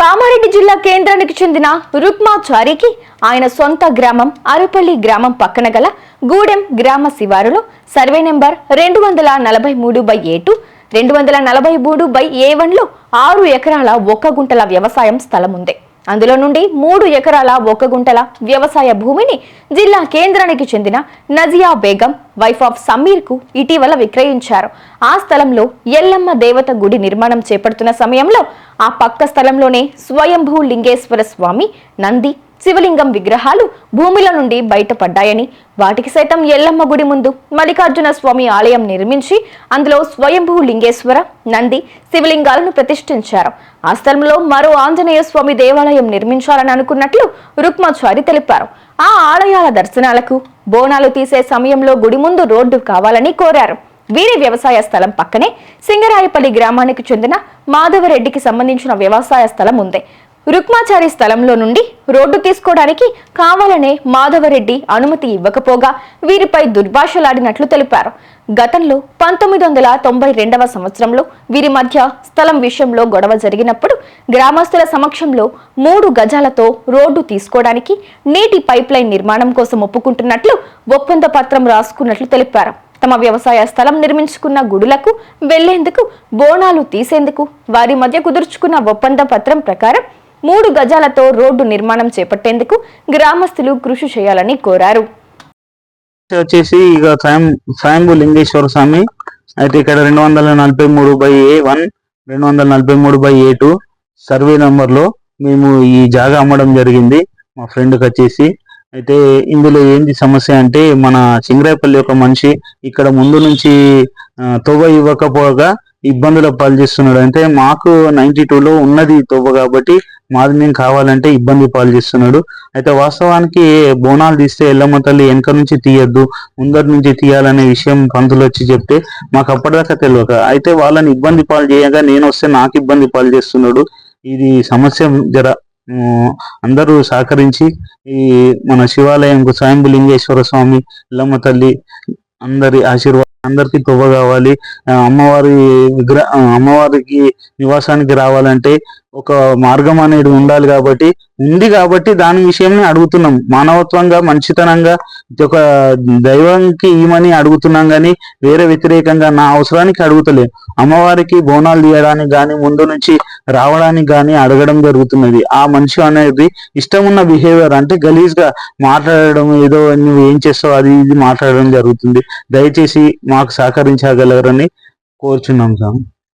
కామారెడ్డి జిల్లా కేంద్రానికి చెందిన రుక్మాచారికి ఆయన సొంత గ్రామం అరుపల్లి గ్రామం పక్కన గల గూడెం గ్రామ శివారులో సర్వే నెంబర్ 243/A2 243/A1లో 6 ఎకరాల 1 గుంటల వ్యవసాయం స్థలం ఉంది. అందులో నుండి 3 ఎకరాల 1 గుంటల వ్యవసాయ భూమిని జిల్లా కేంద్రానికి చెందిన నజియా బేగం వైఫ్ ఆఫ్ సమీర్ కు ఇటీవల విక్రయించారు. ఆ స్థలంలో ఎల్లమ్మ దేవత గుడి నిర్మాణం చేపడుతున్న సమయంలో ఆ పక్క స్థలంలోనే స్వయంభూ లింగేశ్వర స్వామి, నంది, శివలింగం విగ్రహాలు భూమిలో నుండి బయటపడ్డాయని, వాటికి సైతం ఎల్లమ్మ గుడి ముందు మల్లికార్జున స్వామి ఆలయం నిర్మించి అందులో స్వయంభూ లింగేశ్వర, నంది, శివలింగాలను ప్రతిష్ఠించారు. ఆ స్థలంలో మరో ఆంజనేయ స్వామి దేవాలయం నిర్మించాలని అనుకున్నట్లు రుక్మాచారి తెలిపారు. ఆ ఆలయాల దర్శనాలకు బోనాలు తీసే సమయంలో గుడి ముందు రోడ్డు కావాలని కోరారు. వీరి వ్యవసాయ స్థలం పక్కనే సింగరాయపల్లి గ్రామానికి చెందిన మాధవరెడ్డికి సంబంధించిన వ్యవసాయ స్థలం ఉంది. రుక్మాచారి స్థలంలో నుండి రోడ్డు తీసుకోవడానికి కావాలనే మాధవరెడ్డి అనుమతి ఇవ్వకపోగా వీరిపై దుర్భాషలాడినట్లు తెలిపారు. గతంలో 1992వ సంవత్సరంలో వీరి మధ్య స్థలం విషయంలో గొడవ జరిగినప్పుడు గ్రామస్తుల సమక్షంలో 3 గజాలతో రోడ్డు తీసుకోవడానికి నీటి పైప్ లైన్ నిర్మాణం కోసం ఒప్పుకుంటున్నట్లు ఒప్పంద పత్రం రాసుకున్నట్లు తెలిపారు. తమ వ్యవసాయ స్థలం నిర్మించుకున్న గుడులకు వెళ్లేందుకు, బోనాలు తీసేందుకు వారి మధ్య కుదుర్చుకున్న ఒప్పంద పత్రం ప్రకారం 3 గజాలతో రోడ్డు నిర్మాణం చేపట్టేందుకు గ్రామస్తులు కృషి చేయాలని కోరారు. వచ్చేసి ఇక స్వయంభూ లింగేశ్వర స్వామి అయితే ఇక్కడ 243/A1 243/A2 సర్వే నంబర్ లో మేము ఈ జాగా అమ్మడం జరిగింది మా ఫ్రెండ్కి వచ్చేసి. అయితే ఇందులో ఏంది సమస్య అంటే, మన సింగరాయపల్లి ఒక మనిషి ఇక్కడ ముందు నుంచి తవ్వ ఇవ్వకపోగా ఇబ్బందుల పాలు చేస్తున్నాడు. అంటే మాకు 92లో ఉన్నది తవ్వ కాబట్టి మాది మేము కావాలంటే ఇబ్బంది పాలు చేస్తున్నాడు. అయితే వాస్తవానికి బోనాలు తీస్తే ఎల్లమ్మ తల్లి వెనక నుంచి తీయద్దు, ముందరి నుంచి తీయాలనే విషయం పంతులు వచ్చి చెప్తే మాకు అప్పటిదాకా తెలియక, అయితే వాళ్ళని ఇబ్బంది పాలు చేయగా నేను వస్తే నాకు ఇబ్బంది పాలు చేస్తున్నాడు. ఇది సమస్య జర అందరూ సహకరించి ఈ మన శివాలయంకు స్వయంభూ లింగేశ్వర స్వామి, ఎల్లమ్మ తల్లి అందరి ఆశీర్వాదం, అందరికి తొవ్వ కావాలి. అమ్మవారికి నివాసానికి రావాలంటే ఒక మార్గం అనేది ఉండాలి కాబట్టి దాని విషయమే అడుగుతున్నాం. మానవత్వంగా, మంచితనంగా ఒక దైవానికి ఈమని అడుగుతున్నాం కానీ వేరే వ్యతిరేకంగా నా అవసరానికి అడుగుతలే. అమ్మవారికి బోనాలు తీయడానికి కానీ ముందు నుంచి రావడానికి కానీ అడగడం జరుగుతున్నది. ఆ మనిషి అనేది ఇష్టం ఉన్న బిహేవియర్ అంటే గలీజ్ గా మాట్లాడడం, ఏదో నువ్వు ఏం చేస్తావు అది ఇది మాట్లాడడం జరుగుతుంది. దయచేసి మాకు సహకరించగలరని కోరుచున్నాం సార్.